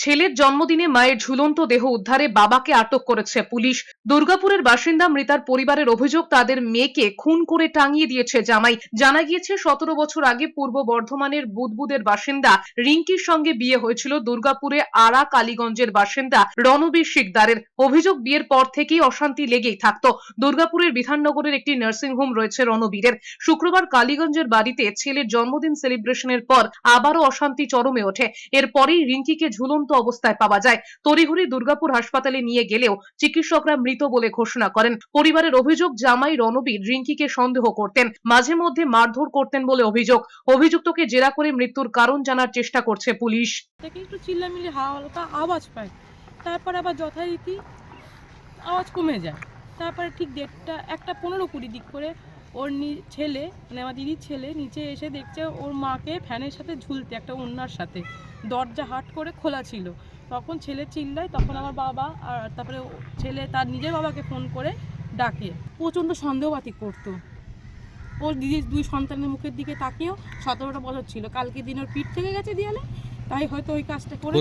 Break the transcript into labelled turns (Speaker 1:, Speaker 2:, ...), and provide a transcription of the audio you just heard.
Speaker 1: ছেলের জন্মদিনে মায়ের ঝুলন্ত দেহ উদ্ধারে বাবাকে আটক করেছে পুলিশ। দুর্গাপুরের বাসিন্দা মৃতার পরিবারের অভিযোগ, তাদের মেয়েকে খুন করে টাঙিয়ে দিয়েছে জামাই। জানা গিয়েছে 17 বছর আগে পূর্ব বর্ধমানের বুদবুদের বাসিন্দা রিঙ্কির সঙ্গে বিয়ে হয়েছিল দুর্গাপুরে আরা কালীগঞ্জের বাসিন্দা রণবীর শিকদারের। অভিযোগ, বিয়ের পর থেকেই অশান্তি লেগেই থাকতো। দুর্গাপুরের বিধাননগরের একটি নার্সিংহোম রয়েছে রণবীরের। শুক্রবার কালীগঞ্জের বাড়িতে ছেলের জন্মদিন সেলিব্রেশনের পর আবারও অশান্তি চরমে ওঠে। এরপরেই রিঙ্কিকে ঝুলন্ত অবস্থায় পাওয়া যায়। তড়িঘড়ি দুর্গাপুর হাসপাতালে নিয়ে গেলেও চিকিৎসকরা মৃত বলে ঘোষণা করেন। পরিবারের অভিযোগ, জামাই রণবীর রিঙ্কিকে সন্দেহ করতেন, মাঝে মধ্যে মারধর করতেন বলে অভিযোগ। অভিযুক্তকে জেরা করে মৃত্যুর কারণ জানার চেষ্টা করছে পুলিশ।
Speaker 2: একটু চিল্লামিল্লি হালকা আওয়াজ পায়, তারপর আবার যথারীতি আওয়াজ কমে যায়। তারপরে ঠিক 1:15-20 দিক করে ওর ছেলে, মানে আমার দিদির ছেলে, নিচে এসে দেখছে ওর মাকে ফ্যানের সাথে ঝুলতে, একটা ওড়নার সাথে। দরজা হাট করে খোলা ছিল। তখন ছেলে চিল্লায়, তখন আমার বাবা আর তারপরে ছেলে তার নিজের বাবাকে ফোন করে ডাকে। প্রচণ্ড সন্দেহবাদী করতো। ওর দিদির 2 সন্তানের মুখের দিকে তাকিয়েও 17টা বছর ছিল, কালকে দিন ওর পিঠ থেকে গেছে দেয়ালে, তাই হয়তো ওই কাজটা করে।